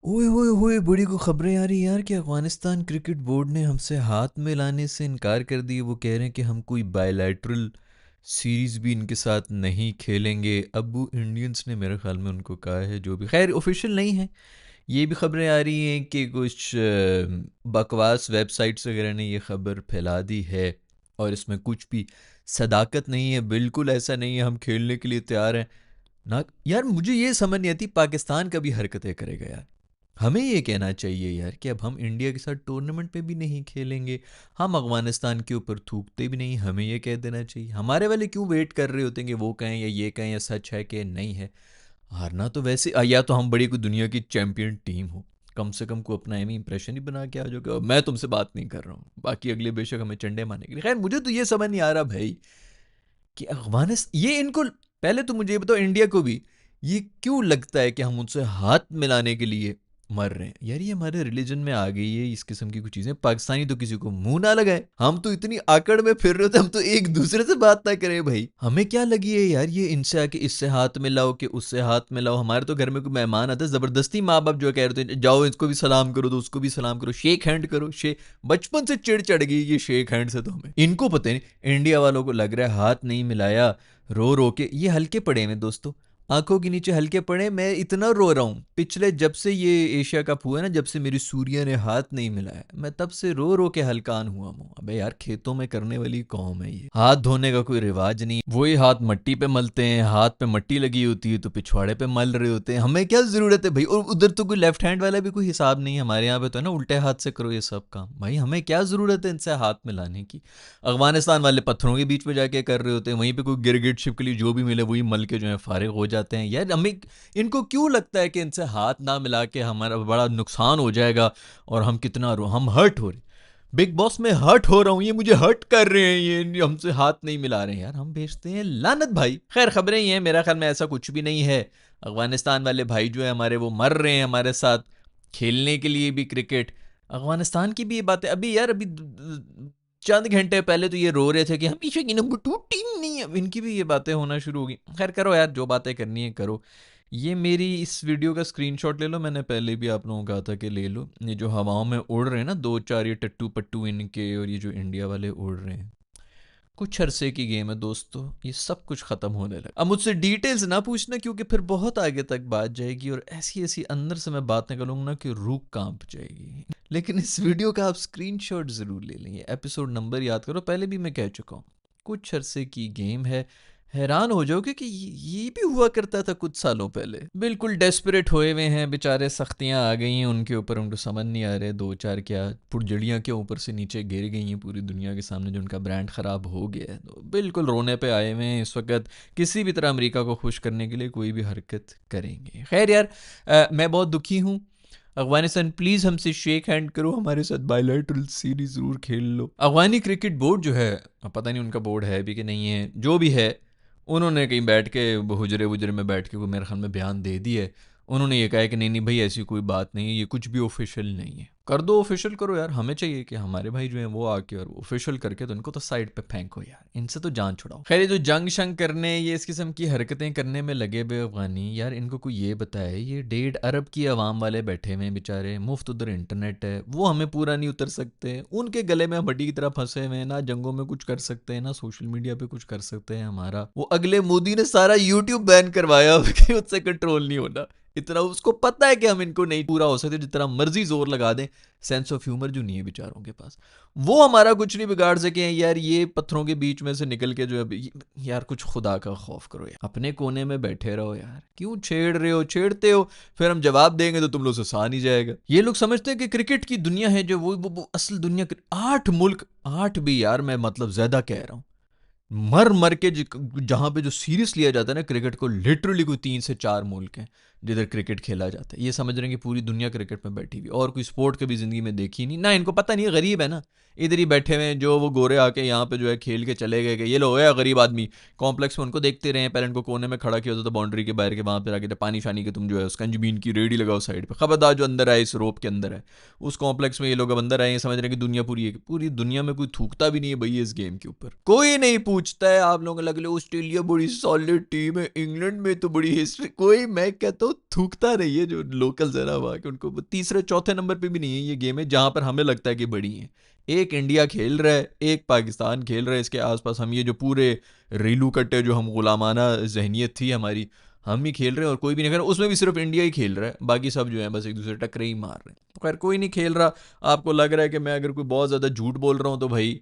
ओए होए होए, बड़ी को खबरें आ रही यार कि अफगानिस्तान क्रिकेट बोर्ड ने हमसे हाथ मिलाने से इनकार कर दिया। वो कह रहे हैं कि हम कोई बायलैटरल सीरीज भी इनके साथ नहीं खेलेंगे। अब वो इंडियंस ने मेरे ख्याल में उनको कहा है, जो भी खैर ऑफिशियल नहीं है। ये भी खबरें आ रही हैं कि कुछ बकवास वेबसाइट्स वगैरह ने ये खबर फैला दी है, और इसमें कुछ भी सदाकत नहीं है। बिल्कुल ऐसा नहीं है, हम खेलने के लिए तैयार हैं ना। यार मुझे ये समझ नहीं आती, पाकिस्तान कभी हरकतें करेगा यार। हमें ये कहना चाहिए यार कि अब हम इंडिया के साथ टूर्नामेंट पे भी नहीं खेलेंगे, हम अफगानिस्तान के ऊपर थूकते भी नहीं। हमें ये कह देना चाहिए। हमारे वाले क्यों वेट कर रहे होते हैं कि वो कहें या ये कहें या सच है कि नहीं है। हारना तो वैसे या तो हम बड़ी कोई दुनिया की चैंपियन टीम हो, कम से कम को अपना एम इंप्रेशन ही बना के आ जाओगे। मैं तुमसे बात नहीं कर रहा हूँ, बाकी अगले बेशक हमें चंडे मारने के लिए। खैर मुझे तो ये समझ नहीं आ रहा भाई कि अफगानिस्तान ये इनको, पहले तो मुझे ये बताओ इंडिया को भी ये क्यों लगता है कि हम उनसे हाथ मिलाने के लिए मर रहे हैं। यार ये हमारे रिलीजन में आ गई है इस किस्म की कुछ चीजें। पाकिस्तानी तो किसी को मुंह ना लगाए, हम तो इतनी आकड़ में फिर रहे होते, हम तो एक दूसरे से बात ना करें भाई। हमें क्या लगी है यार ये इनसे आके इससे हाथ मिलाओ कि उससे हाथ मिलाओ। हमारे तो घर में कोई मेहमान आता है, जबरदस्ती माँ बाप जो कह रहे थे जाओ इसको भी सलाम करो तो उसको भी सलाम करो, शेक हैंड करो। बचपन से चिड़ चढ़ गई ये शेक हैंड से। तो हमें इनको पता नहीं, इंडिया वालों को लग रहा है हाथ नहीं मिलाया, रो रो के ये हल्के पड़े हैं दोस्तों, आंखों के नीचे हल्के पड़े। मैं इतना रो रहा हूँ पिछले, जब से ये एशिया कप हुआ ना, जब से मेरी सूर्या ने हाथ नहीं मिलाया, मैं तब से रो रो के हलकान हुआ हूँ। अबे यार खेतों में करने वाली कौम है ये, हाथ धोने का कोई रिवाज नहीं। वही हाथ मट्टी पे मलते हैं, हाथ पे मट्टी लगी होती है तो पिछवाड़े पे मल रहे होते हैं। हमें क्या जरूरत है भाई। और उधर तो कोई लेफ्ट हैंड वाला भी कोई हिसाब नहीं है, हमारे यहाँ पे तो है ना उल्टे हाथ से करो ये सब काम। भाई हमें क्या जरूरत है इनसे हाथ मिलाने की। अफगानिस्तान वाले पत्थरों के बीच में जाके कर रहे होते हैं, वहीं पे कोई गिरगिट छिपकली जो भी मिले वही मल के जो है फारिग हो जाते हैं। यार हमें, इनको क्यों लगता है कि इनसे हाथ ना मिला के हमारा बड़ा नुकसान हो जाएगा और हम कितना हम हर्ट हो रहे। बिग बॉस में हर्ट हो रहा हूँ, ये मुझे हर्ट कर रहे हैं, ये हमसे हाथ नहीं मिला रहे हैं। यार हम भेजते हैं लानत भाई। खैर खबरें ही हैं, मेरा ख्याल में ऐसा कुछ भी नहीं है। अफगानिस्तान वाले भाई जो है हमारे, वो मर रहे हैं हमारे साथ खेलने के लिए भी क्रिकेट। अफगानिस्तान की भी ये बात है। अभी यार अभी चंद घंटे पहले तो ये रो रहे थे कि हमेशा की नंबर 2 टीम नहीं है। इनकी भी ये बातें होना शुरू हो गई। खैर करो यार, जो बातें करनी है करो। ये मेरी इस वीडियो का स्क्रीनशॉट ले लो, मैंने पहले भी आप लोगों को कहा था कि ले लो। ये जो हवाओं में उड़ रहे हैं ना दो चार ये टट्टू पट्टू इनके, और ये जो इंडिया वाले उड़ रहे हैं, कुछ अरसे की गेम है दोस्तों, ये सब कुछ खत्म होने लगा। अब मुझसे डिटेल्स ना पूछना, क्योंकि फिर बहुत आगे तक बात जाएगी और ऐसी ऐसी अंदर से मैं बातें करूंगा ना कि रूह कांप जाएगी। लेकिन इस वीडियो का आप स्क्रीनशॉट जरूर ले लेंगे, एपिसोड नंबर याद करो, पहले भी मैं कह चुका हूँ कुछ अरसे की गेम है। हैरान हो जाओगे कि ये भी हुआ करता था कुछ सालों पहले। बिल्कुल डेस्परेट होए हुए हैं बेचारे, सख्तियां आ गई हैं उनके ऊपर, उनको समझ नहीं आ रहे दो चार क्या पुरजड़ियाँ के ऊपर से नीचे गिर गई हैं पूरी दुनिया के सामने, जो उनका ब्रांड ख़राब हो गया है। तो बिल्कुल रोने पे आए हुए हैं इस वक्त, किसी भी तरह अमेरिका को खुश करने के लिए कोई भी हरकत करेंगे। खैर यार मैं बहुत दुखी हूँ। अफगानिस्तान प्लीज़ हमसे शेक हैंड करो, हमारे साथ बायलैटरल सीरीज ज़रूर खेल लो। अफगानी क्रिकेट बोर्ड जो है, पता नहीं उनका बोर्ड है भी कि नहीं है, जो भी है उन्होंने कहीं बैठ के हुजरे वुजरे में बैठ के कोई मेरे ख्याल में बयान दे दिया है। उन्होंने ये कहा है कि नहीं नहीं भाई ऐसी कोई बात नहीं है, ये कुछ भी ऑफिशियल नहीं है। कर दो ऑफिशियल करो यार, हमें चाहिए कि हमारे भाई जो है वो आके और ऑफिशियल करके तो इनको तो साइड पे फेंको यार, इनसे तो जान छुड़ाओ। खैर ये जो जंग शंग करने, ये इस किस्म की हरकतें करने में लगे बे अफगानी, यार इनको कोई ये बताए, ये 1.5 अरब की आवाम वाले बैठे हुए हैं बेचारे, मुफ्त उधर इंटरनेट है, वो हमें पूरा नहीं उतर सकते, उनके गले में हम हड्डी की तरह फंसे हुए हैं, ना जंगों में कुछ कर सकते हैं ना सोशल मीडिया पे कुछ कर सकते हैं। हमारा वो अगले मोदी ने सारा यूट्यूब बैन करवाया कि उससे कंट्रोल नहीं होना। इतना उसको पता है कि हम इनको नहीं पूरा हो सकते, जितना मर्जी जोर लगा दें, सेंस ऑफ ह्यूमर जो नहीं है बेचारों के पास, वो हमारा कुछ नहीं बिगाड़ सके। यार ये पत्थरों के बीच में से निकल के जो है, यार कुछ खुदा का खौफ करो यार, अपने कोने में बैठे रहो यार, क्यों छेड़ रहे हो, छेड़ते हो फिर हम जवाब देंगे तो तुम लोग से सहा नहीं जाएगा। ये लोग समझते हैं कि क्रिकेट की दुनिया है जो वो असल दुनिया। 8 मुल्क, 8 भी यार मैं मतलब ज्यादा कह रहा हूँ, मर मर के जहां पे जो सीरियस लिया जाता है ना क्रिकेट को, लिटरली कोई 3 से 4 मुल्क हैं जिधर क्रिकेट खेला जाता है। ये समझ रहे हैं कि पूरी दुनिया क्रिकेट में बैठी हुई, और कोई स्पोर्ट कभी जिंदगी में देखी नहीं ना, इनको पता नहीं है, गरीब है ना, इधर ही बैठे हुए हैं। जो वो गोरे आके यहाँ पे जो है खेल के चले गए कि ये लोग है गरीब आदमी, कॉम्प्लेक्स में उनको देखते रहे, पहले इनको कोने में खड़ा किया होता था बाउंड्री के बाहर के, वहां पर आके पानी शानी के तुम जो है उसका जमीन की रेडी लगाओ साइड पे, खबरदार जो अंदर आए इस रोप के अंदर है। उस कॉम्प्लेक्स में ये लोग अब अंदर आए, समझ रहे हैं कि दुनिया पूरी है, पूरी दुनिया में कोई थूकता भी नहीं है भाई इस गेम के ऊपर, कोई नहीं पूछता है। आप लोगों को लग लो ऑस्ट्रेलिया बड़ी सॉलिड टीम है, इंग्लैंड में तो बड़ी हिस्ट्री, कोई, मैं कहता तो थूकता रही है जो लोकल्स है ना वहाँ के, उनको तीसरे चौथे नंबर पे भी नहीं है ये गेम है जहाँ पर हमें लगता है कि बड़ी है। एक इंडिया खेल रहा है, एक पाकिस्तान खेल रहा है, इसके आसपास हम ये जो पूरे रेलू कट्टे जो हम गुलामाना जहनीत थी हमारी, हम ही खेल रहे हैं और कोई भी नहीं कर रहा, उसमें भी सिर्फ इंडिया ही खेल रहा है, बाकी सब जो है बस एक दूसरे टकरे ही मार रहे हैं। तो खैर कोई नहीं खेल रहा। आपको लग रहा है कि मैं अगर कोई बहुत ज़्यादा झूठ बोल रहा हूँ तो भाई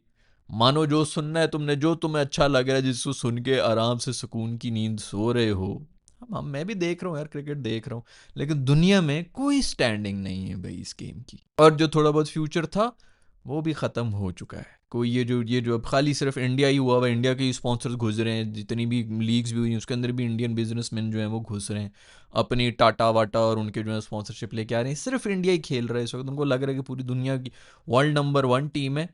मानो, जो सुनना है तुमने, जो तुम्हें अच्छा लग रहा है, जिसको सुन के आराम से सुकून की नींद सो रहे हो। हम मैं भी देख रहा हूँ यार, क्रिकेट देख रहा हूँ, लेकिन दुनिया में कोई स्टैंडिंग नहीं है भाई इस गेम की, और जो थोड़ा बहुत फ्यूचर था वो भी ख़त्म हो चुका है। कोई ये जो अब खाली सिर्फ इंडिया ही हुआ हुआ, इंडिया के ही स्पॉन्सर्स घुस रहे हैं, जितनी भी लीग्स भी हुई हैं उसके अंदर भी इंडियन बिजनेसमैन जो हैं वो घुस रहे हैं, अपनी टाटा वाटा और उनके जो है स्पॉन्सरशिप लेके आ रहे हैं। सिर्फ इंडिया ही खेल रहा है इस वक्त, उनको लग रहा है कि पूरी दुनिया की वर्ल्ड नंबर 1 टीम है,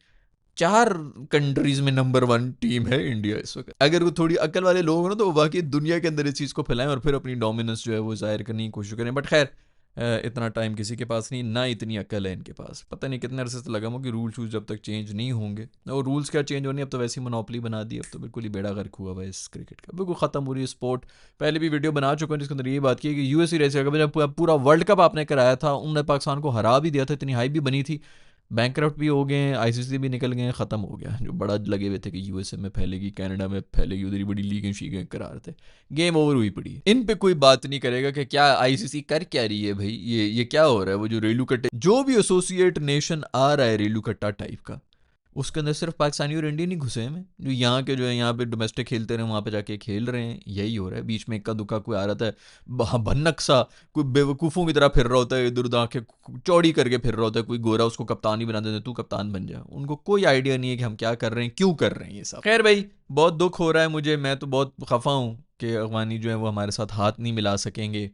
4 कंट्रीज में नंबर 1 टीम है इंडिया इस वक्त। अगर वो थोड़ी अक्ल वाले लोग हो ना तो वो वाकई दुनिया के अंदर इस चीज़ को फैलाएं और फिर अपनी डोमिनेंस जो है वो जाहिर करने की कोशिश करें। बट खैर इतना टाइम किसी के पास नहीं, ना इतनी अक्ल है इनके पास। पता नहीं कितने अरसे से लगा कि रूल्स वूल्स जब तक चेंज नहीं होंगे, और रूल्स क्या चेंज होने, अब तो वैसी मोनोपोली बना दी, अब तो बिल्कुल ही बेड़ा गर्क हुआ हुआ है इस क्रिकेट का, बिल्कुल ख़त्म हो रही है स्पोर्ट। पहले भी वीडियो बना चुका हूँ जिसके अंदर ये बात की कि यूएस ही रह सकेगा, जब पूरा वर्ल्ड कप आपने कराया था उन्होंने पाकिस्तान को हरा भी दिया था, इतनी हाई भी बनी थी, बैंकरप्ट भी हो गए हैं, आईसीसी भी निकल गए हैं, ख़त्म हो गया। जो बड़ा लगे हुए थे कि यूएसए में फैलेगी, कनाडा में फैलेगी, उधर ही बड़ी लीगें शीगें करा रहे थे, गेम ओवर हुई पड़ी है। इन पे कोई बात नहीं करेगा कि क्या आईसीसी कर क्या रही है भाई, ये क्या हो रहा है। वो जो रेलू कट्टे जो भी एसोसिएट नेशन आ रहा है रेलू कट्टा टाइप का, उसके अंदर सिर्फ पाकिस्तानी और इंडियन ही घुसे हैं, जो यहाँ के जो है यहाँ पे डोमेस्टिक खेलते रहे वहाँ पे जाके खेल रहे हैं, यही हो रहा है। बीच में इक्का दुक्का कोई आ रहा था भन्नक सा, कोई बेवकूफ़ों की तरह फिर रहा होता है, इधर उधर आंखें चौड़ी करके फिर रहा होता है, कोई गोरा उसको कप्तान ही बना देते, तू कप्तान बन जा। उनको कोई आइडिया नहीं है कि हम क्या कर रहे हैं, क्यों कर रहे हैं ये सब। खैर भाई, बहुत दुख हो रहा है मुझे, मैं तो बहुत खफा हूँ कि अफगानी जो है वो हमारे साथ हाथ नहीं मिला सकेंगे।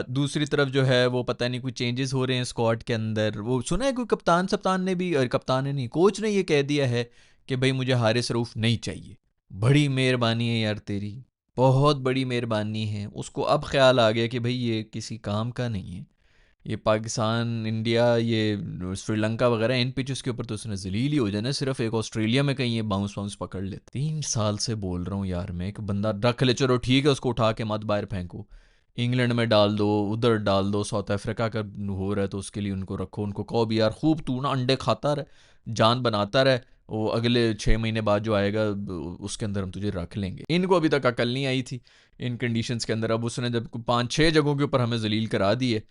दूसरी तरफ जो है वो पता नहीं कोई चेंजेस हो रहे हैं स्क्वाड के अंदर। वो सुना है कोई कप्तान सप्तान ने भी, और कप्तान ने नहीं, कोच ने ये कह दिया है कि भाई मुझे हारिस रऊफ नहीं चाहिए। बड़ी मेहरबानी है यार तेरी, बहुत बड़ी मेहरबानी है। उसको अब ख्याल आ गया कि भाई ये किसी काम का नहीं है, ये पाकिस्तान, इंडिया, ये श्रीलंका वगैरह इन पिचेस के ऊपर तो उसने जलील ही हो जाना। सिर्फ एक ऑस्ट्रेलिया में कहीं ये बाउंस वाउंस पकड़ ले। 3 साल से बोल रहा हूँ यार मैं, एक बंदा रख ले, चलो ठीक है उसको उठा के मत बाहर फेंको, इंग्लैंड में डाल दो, उधर डाल दो, साउथ अफ्रीका का हो रहा है तो उसके लिए उनको रखो, उनको कहो भी यार खूब तू ना अंडे खाता रहे, जान बनाता रहे, वो अगले 6 महीने बाद जो आएगा उसके अंदर हम तुझे रख लेंगे। इनको अभी तक अकल नहीं आई थी इन कंडीशंस के अंदर। अब उसने जब 5-6 जगहों के ऊपर हमें जलील करा दी है।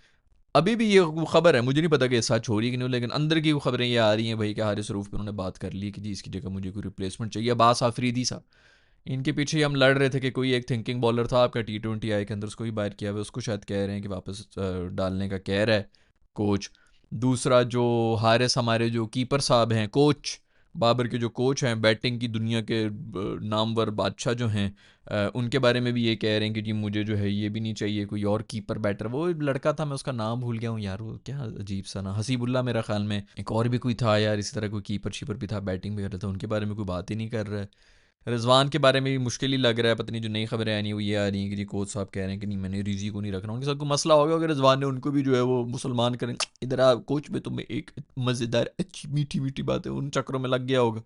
अभी भी ये खबर है, मुझे नहीं पता कि सच हो रही है कि नहीं, लेकिन अंदर की खबरें ये आ रही हैं भाई कि हारिस रऊफ पे उन्होंने बात कर ली कि जी इसकी जगह मुझे कोई रिप्लेसमेंट चाहिए। अब्बास आफरीदी साहब, इनके पीछे ही हम लड़ रहे थे कि कोई एक थिंकिंग बॉलर था आपका T20I के अंदर, उसको ही बाहर किया हुआ, उसको शायद कह रहे हैं कि वापस डालने का कह रहा है कोच। दूसरा जो हारिस, हमारे जो कीपर साहब हैं, कोच बाबर के जो कोच हैं, बैटिंग की दुनिया के नामवर बादशाह जो हैं, उनके बारे में भी ये कह रहे हैं कि जी मुझे जो है ये भी नहीं चाहिए, कोई और कीपर बैटर। वो लड़का था, मैं उसका नाम भूल गया हूँ यार, वो क्या अजीब सा ना, हसीबुल्ला मेरा ख्याल में, एक और भी कोई था यार इसी तरह, कोई कीपर शीपर भी था, बैटिंग भी कर रहा था, उनके बारे में कोई बात ही नहीं कर रहा है। रिजवान के बारे में भी मुश्किल ही लग रहा है, पता नहीं जो नई खबरें आई नहीं वो ये आ रही हैं कि जी कोच साहब कह रहे हैं कि नहीं मैंने रिजी को नहीं रखना। उनके साथ कोई मसला हो गया अगर रिजवान ने उनको भी जो है वो मुसलमान करें, इधर आ कोच में तुम्हें एक मज़ेदार अच्छी मीठी मीठी बात है, उन चक्रों में लग गया होगा।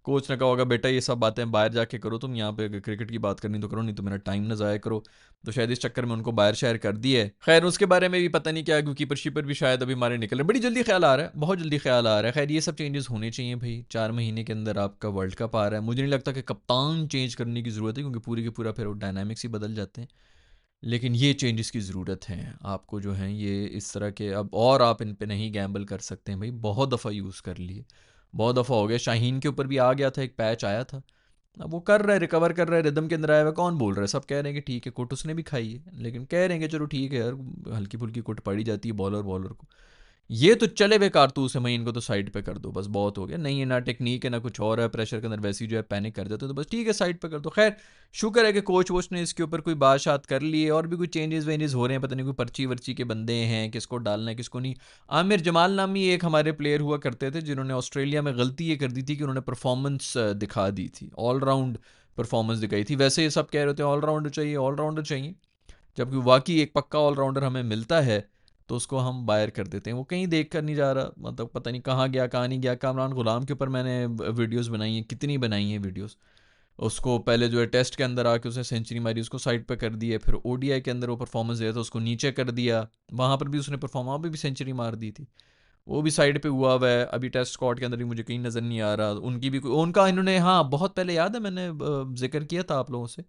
कोच ने कहा होगा बेटा ये सब बातें बाहर जाके करो, तुम यहाँ पे क्रिकेट की बात करनी तो करो, नहीं तो मेरा टाइम ना ज़ाया करो। तो शायद इस चक्कर में उनको बाहर शायर कर दिया है। खैर उसके बारे में भी पता नहीं क्या, कीपर शीपर भी शायद अभी हमारे निकल रहे, बड़ी जल्दी ख्याल आ रहा है, बहुत जल्दी ख्याल आ रहा है। खैर ये सब चेंजेस होने चाहिए भाई, 4 महीने के अंदर आपका वर्ल्ड कप आ रहा है। मुझे नहीं लगता कि कप्तान चेंज करने की ज़रूरत है, क्योंकि पूरी के पूरा फिर वो डायनामिक्स ही बदल जाते हैं। लेकिन ये चेंजेस की ज़रूरत है आपको, जो हैं ये इस तरह के अब, और आप इन पे नहीं गैम्बल कर सकते हैं भाई, बहुत दफ़ा यूज़ कर लिए, बहुत दफ़ा हो गया। शाहीन के ऊपर भी आ गया था, एक पैच आया था, अब वो कर रहा है, रिकवर कर रहा है, रिदम के अंदर आया हुआ। कौन बोल रहा है, सब कह रहे हैं कि ठीक है कुट उसने भी खाई है, लेकिन कह रहे हैं कि चलो ठीक है यार, हल्की फुल्की कुट पड़ी जाती है बॉलर बॉलर को। ये तो चले हुए कारतूस है भाई, इनको तो साइड पे कर दो बस, बहुत हो गया। नहीं है ना टेक्निक है ना कुछ और है, प्रेशर के अंदर वैसे ही जो है पैनिक कर जाते हो, तो बस ठीक है साइड पे कर दो। खैर शुक्र है कि कोच वोच ने इसके ऊपर कोई बात कर ली है, और भी कोई चेंजेस वेंजेस हो रहे हैं, पता नहीं कोई पर्ची वर्ची के बंदे हैं, किसको डालना है किसको नहीं। आमिर जमाल नामी एक हमारे प्लेयर हुआ करते थे, जिन्होंने ऑस्ट्रेलिया में गलती ये कर दी थी कि उन्होंने परफॉर्मेंस दिखा दी थी, ऑलराउंड परफॉर्मेंस दिखाई थी। वैसे ये सब कह रहे थे ऑलराउंडर चाहिए ऑलराउंडर चाहिए, जबकि वाकई एक पक्का ऑलराउंडर हमें मिलता है तो उसको हम बायर कर देते हैं। वो कहीं देख कर नहीं जा रहा, मतलब पता नहीं कहाँ गया कहाँ नहीं गया। कामरान गुलाम के ऊपर मैंने वीडियोस बनाई हैं, कितनी बनाई हैं वीडियोस, उसको पहले जो है टेस्ट के अंदर आके उसने सेंचुरी मारी, उसको साइड पे कर दिया, फिर ओडीआई के अंदर वो परफॉर्मेंस दिया था, उसको नीचे कर दिया, वहाँ पर भी उसने परफॉर्म, वहाँ पर भी सेंचुरी मार दी थी, वो भी साइड पे हुआ हुआ है। अभी टेस्ट स्क्वाड के अंदर भी मुझे कहीं नज़र नहीं आ रहा उनकी भी उनका इन्होंने, हाँ बहुत पहले याद है मैंने जिक्र किया था आप लोगों से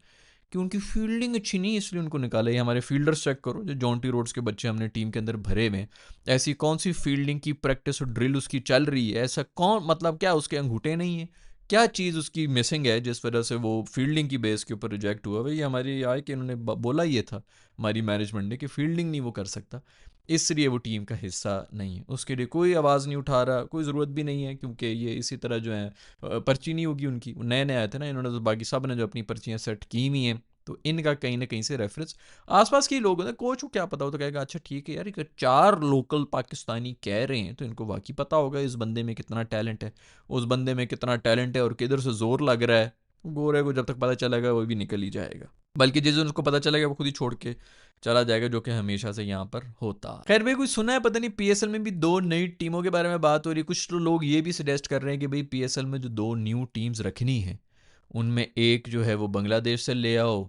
कि उनकी फील्डिंग अच्छी नहीं है इसलिए उनको निकाला। ये हमारे फील्डर्स चेक करो, जो जॉन्टी रोड्स के बच्चे हमने टीम के अंदर भरे हुए, ऐसी कौन सी फील्डिंग की प्रैक्टिस और ड्रिल उसकी चल रही है, ऐसा कौन, मतलब क्या उसके अंगूठे नहीं है, क्या चीज़ उसकी मिसिंग है जिस वजह से वो फील्डिंग की बेस के ऊपर रिजेक्ट हुआ। भाई हमारी आए कि उन्होंने बोला ये था हमारी मैनेजमेंट ने कि फील्डिंग नहीं वो कर सकता, इसलिए वो टीम का हिस्सा नहीं है, उसके लिए कोई आवाज़ नहीं उठा रहा, कोई ज़रूरत भी नहीं है, क्योंकि ये इसी तरह जो है पर्ची नहीं होगी उनकी, नए नए आए थे ना इन्होंने, तो बाकी सब ने जो अपनी पर्चियाँ सेट की हुई हैं, तो इनका कहीं ना कहीं से रेफरेंस आसपास के लोग होते हैं, कोच को क्या पता हो तो कहेगा अच्छा ठीक है यार, ये 4 लोकल पाकिस्तानी कह रहे हैं तो इनको वाकई पता होगा इस बंदे में कितना टैलेंट है, उस बंदे में कितना टैलेंट है और किधर से जोर लग रहा है। गोरे को जब तक पता चलेगा वो भी निकल ही जाएगा, बल्कि जिस दिन उसको पता चलेगा वो खुद ही छोड़ के चला जाएगा, जो कि हमेशा से यहाँ पर होता। खैर भाई कुछ सुना है पता नहीं, पीएसएल में भी 2 नई टीमों के बारे में बात हो रही है, कुछ तो लोग ये भी सजेस्ट कर रहे हैं कि भाई पीएसएल में जो 2 न्यू टीम्स रखनी है उनमें एक जो है वो बांग्लादेश से ले आओ,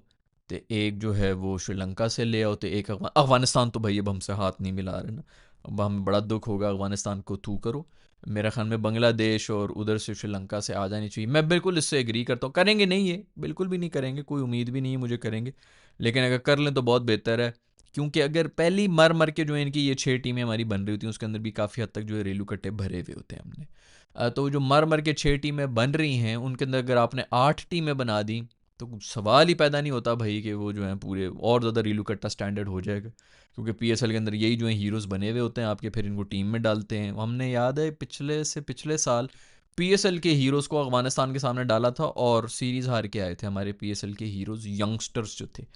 तो एक जो है वो श्रीलंका से ले आओ, तो एक अफगानिस्तान तो भाई अब हमसे हाथ नहीं मिला रहे ना, अब हमें बड़ा दुख होगा, अफगानिस्तान को थू करो। मेरा ख्याल में बांग्लादेश और उधर से श्रीलंका से आ जानी चाहिए, मैं बिल्कुल इससे एग्री करता हूँ, करेंगे नहीं ये, बिल्कुल भी नहीं करेंगे, कोई उम्मीद भी नहीं है मुझे करेंगे, लेकिन अगर कर लें तो बहुत बेहतर है, क्योंकि अगर पहली मर मर के जो है इनकी ये 6 टीमें हमारी बन रही होती हैं उसके अंदर भी काफ़ी हद तक जो है रेलू कट्टे भरे हुए होते हैं हमने, तो जो मर मर के 6 टीमें बन रही हैं उनके अंदर अगर आपने 8 टीमें बना दी तो सवाल ही पैदा नहीं होता भाई कि वो जो है पूरे और ज़्यादा रीलू कट्टा स्टैंडर्ड हो जाएगा, क्योंकि पीएसएल के अंदर यही जो है हीरोज़ बने हुए होते हैं आपके, फिर इनको टीम में डालते हैं। हमने याद है पिछले साल पीएसएल के हीरोज़ को अफगानिस्तान के सामने डाला था और सीरीज़ हार के आए थे हमारे पीएसएल के हीरोज़, यंगस्टर्स जो थे।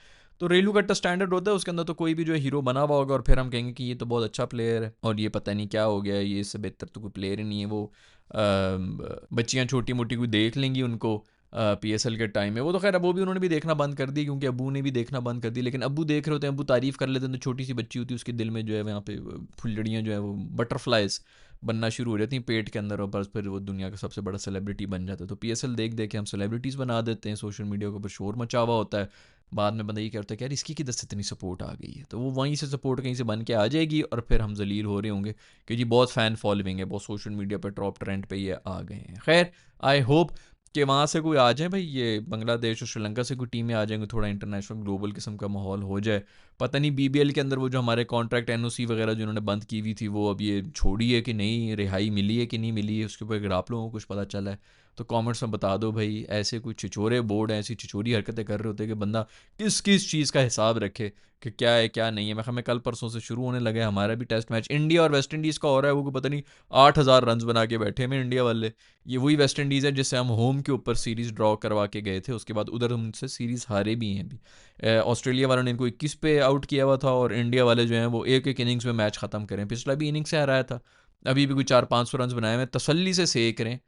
तो रेलू कट्टा स्टैंडर्ड होता है उसके अंदर, तो कोई भी जो है हीरो बना हुआ होगा और फिर हम कहेंगे कि ये तो बहुत अच्छा प्लेयर है और ये पता नहीं क्या हो गया, ये इससे बेहतर तो कोई प्लेयर ही नहीं है, वो बच्चियाँ छोटी मोटी कोई देख लेंगी उनको पीएसएल के टाइम में, वो तो खैर अब वो भी उन्होंने भी देखना बंद कर दी क्योंकि अबू ने भी देखना बंद कर दी, लेकिन अबू देख रहे होते हैं, अबू तारीफ़ कर लेते हैं, तो छोटी सी बच्ची होती है उसके दिल में जो है वहाँ पे फुलझड़ियाँ जो है वो बटरफ्लाइज बनना शुरू हो जाती हैं पेट के अंदर, और बस फिर वो दुनिया का सबसे बड़ा सेलिब्रिटी बन जाता है। तो पीएसएल देख देख के हम सेलिब्रिटीज़ बना देते हैं, सोशल मीडिया के ऊपर शोर मचा हुआ होता है, बाद में बंदा ये कहता है कि यार इसकी किधर से इतनी सपोर्ट आ गई है, तो वो वहीं से सपोर्ट कहीं से बन के आ जाएगी और फिर हम जलील हो रहे होंगे कि जी बहुत फ़ैन फॉलोइंग है, बहुत सोशल मीडिया पर टॉप ट्रेंड पे ये आ गए हैं। खैर आई होप कि वहाँ से कोई आ जाए भाई, ये बांग्लादेश और श्रीलंका से कोई टीमें आ जाएंगी, थोड़ा इंटरनेशनल ग्लोबल किस्म का माहौल हो जाए। पता नहीं बीबीएल के अंदर वो जो हमारे कॉन्ट्रैक्ट एनओसी वगैरह जो उन्होंने बंद की हुई थी वो अब ये छोड़ी है कि नहीं, रिहाई मिली है कि नहीं मिली है, उसके ऊपर अगर आप लोगों को कुछ पता चला है तो कमेंट्स में बता दो भाई। ऐसे कुछ छिछोरे बोर्ड हैं, ऐसी छिछोरी हरकतें कर रहे होते हैं कि बंदा किस किस चीज़ का हिसाब रखे कि क्या है क्या नहीं है। मैं हमें कल परसों से शुरू होने लगा है हमारा भी टेस्ट मैच, इंडिया और वेस्ट इंडीज़ का हो रहा है, वो पता नहीं 8,000 रन बना के बैठे हैं इंडिया वाले। ये वही वेस्ट इंडीज़ है जिससे हम होम के ऊपर सीरीज़ ड्रॉ करवा के गए थे, उसके बाद उधर उनसे सीरीज़ हारे भी हैं अभी। ऑस्ट्रेलिया वालों ने इनको 21 पे आउट किया हुआ था और इंडिया वाले जो हैं वो एक एक इनिंग्स में मैच ख़त्म करें, पिछला भी इनिंग्स से हराया था, अभी भी कोई 400-500 रन बनाए हुए तसल्ली से सेक रहे हैं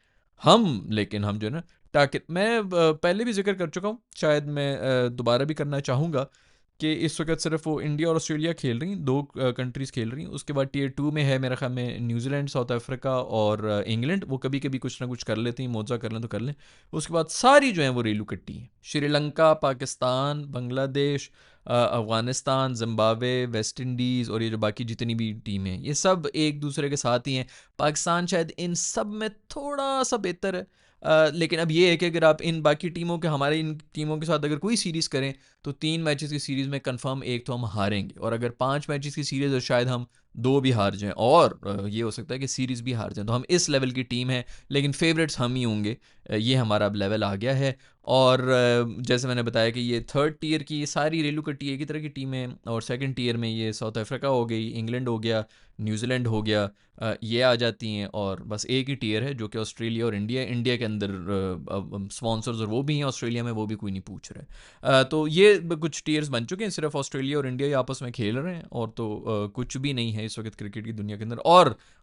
हम। लेकिन हम जो है ना ताकि मैं पहले भी जिक्र कर चुका हूँ, शायद मैं दोबारा भी करना चाहूँगा कि इस वक्त सिर्फ वो इंडिया और ऑस्ट्रेलिया खेल रही, 2 कंट्रीज़ खेल रही, उसके बाद टीयर 2 में है मेरा ख्याल में न्यूजीलैंड, साउथ अफ्रीका और इंग्लैंड, वो कभी कभी कुछ ना कुछ कर लेती हैं, मौजा कर लें तो कर लें। उसके बाद सारी जो है वो रेलू कट्टी हैं, Sri Lanka, Pakistan, Bangladesh, Afghanistan, Zimbabwe, West Indies और ये जो बाकी जितनी भी टीमें हैं ये सब एक दूसरे के साथ ही हैं। पाकिस्तान शायद इन सब में थोड़ा सा बेहतर है, लेकिन अब ये है कि अगर आप इन बाकी टीमों के हमारे इन टीमों के साथ अगर कोई सीरीज़ करें तो 3 मैचेस की सीरीज़ में कंफर्म एक तो हम हारेंगे, और अगर 5 मैचेस की सीरीज़ है शायद हम 2 भी हार जाएं, और ये हो सकता है कि सीरीज़ भी हार जाएं, तो हम इस लेवल की टीम है, लेकिन फेवरेट्स हम ही होंगे। ये हमारा अब लेवल आ गया है। और जैसे मैंने बताया कि ये 3rd टीयर की सारी रेलू कट्टी एक ही तरह की टीमें, और 2nd टीयर में ये साउथ अफ्रीका हो गई, इंग्लैंड हो गया, न्यूजीलैंड हो गया, ये आ जाती हैं, और बस एक ही टीयर है जो कि ऑस्ट्रेलिया और इंडिया, इंडिया के अंदर स्पॉन्सर्स और वो भी हैं, ऑस्ट्रेलिया में वो भी कोई नहीं पूछ रहा है। तो ये कुछ टीयर्स बन चुके हैं, सिर्फ ऑस्ट्रेलिया और इंडिया ही आपस में खेल रहे हैं, और तो कुछ भी नहीं है इस वक्त क्रिकेट की दुनिया के अंदर,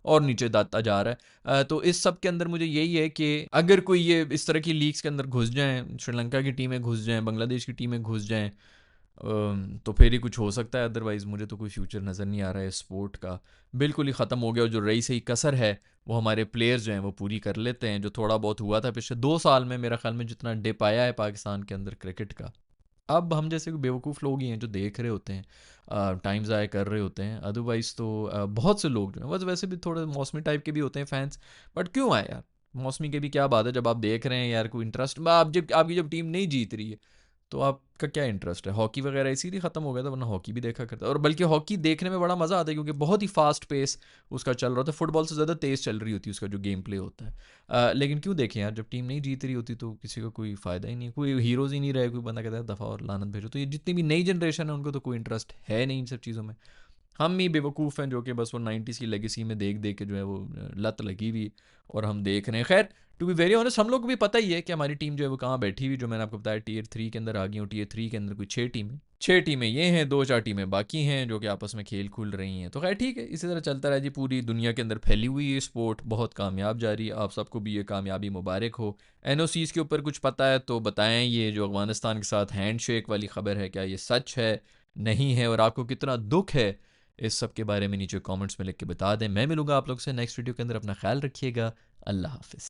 और नीचे दाता जा रहा है। तो इस सब के अंदर मुझे यही है कि अगर कोई ये इस तरह की लीग्स के अंदर घुस जाएं, श्रीलंका की टीमें घुस जाएं, बांग्लादेश की टीमें घुस जाएं, तो फिर ही कुछ हो सकता है, अदरवाइज़ मुझे तो कोई फ्यूचर नज़र नहीं आ रहा है स्पोर्ट का। बिल्कुल ही ख़त्म हो गया, और जो रही सही कसर है वो हमारे प्लेयर्स जो हैं वो पूरी कर लेते हैं। जो थोड़ा बहुत हुआ था पिछले 2 साल में, मेरा ख्याल में जितना डिप आया है पाकिस्तान के अंदर क्रिकेट का, अब हम जैसे कोई बेवकूफ़ लोग ही हैं जो देख रहे होते हैं, टाइम ज़ाया कर रहे होते हैं। अदरवाइज़ तो बहुत से लोग जो हैं बस वैसे भी थोड़े मौसमी टाइप के भी होते हैं फैंस। बट क्यों आए यार, मौसमी के भी क्या बात है, जब आप देख रहे हैं यार कोई इंटरेस्ट, आप जब आपकी जब टीम नहीं जीत रही है तो आपका क्या इंटरेस्ट है। हॉकी वगैरह इसीलिए ख़त्म हो गया था, वरना हॉकी भी देखा करता, और बल्कि हॉकी देखने में बड़ा मज़ा आता है क्योंकि बहुत ही फास्ट पेस उसका चल रहा होता है, फुटबॉल से ज़्यादा तेज़ चल रही होती है उसका जो गेम प्ले होता है। लेकिन क्यों देखें यार, जब टीम नहीं जीत रही होती तो किसी का कोई फ़ायदा ही नहीं है, कोई हीरोज़ ही नहीं रहे, कोई बंदा कहता है दफ़ा और लानत भेजो। तो ये जितनी भी नई जनरेशन है उनको तो कोई इंटरेस्ट है नहीं इन सब चीज़ों में। हम ही बेवकूफ़ हैं जो कि बस वो 90s की लेगेसी में देख देख के जो है वो लत लगी हुई, और हम देख रहे हैं। खैर, टू बी वेरी ऑनेस्ट हम लोग को भी पता ही है कि हमारी टीम जो है वो कहाँ बैठी हुई, जो मैंने आपको बताया टीयर 3 के अंदर आ गई, और टीयर 3 के अंदर कोई 6 टीमें ये हैं, 2-4 टीमें बाकी हैं जो कि आपस में खेल खुल रही हैं। तो खैर ठीक है, इसी तरह चलता रहा जी। पूरी दुनिया के अंदर फैली हुई है स्पोर्ट, बहुत कामयाब जा रही है। आप सबको भी ये कामयाबी मुबारक हो। एनओसीज़ के ऊपर कुछ पता है तो बताएं, ये जो अफगानिस्तान के साथ हैंडशेक वाली खबर है, क्या ये सच है, नहीं है, और आपको कितना दुख है इस सब के बारे में नीचे कमेंट्स में लिख के बता दें। मैं मिलूंगा आप लोग से नेक्स्ट वीडियो के अंदर। अपना ख्याल रखिएगा। अल्लाह हाफिज़।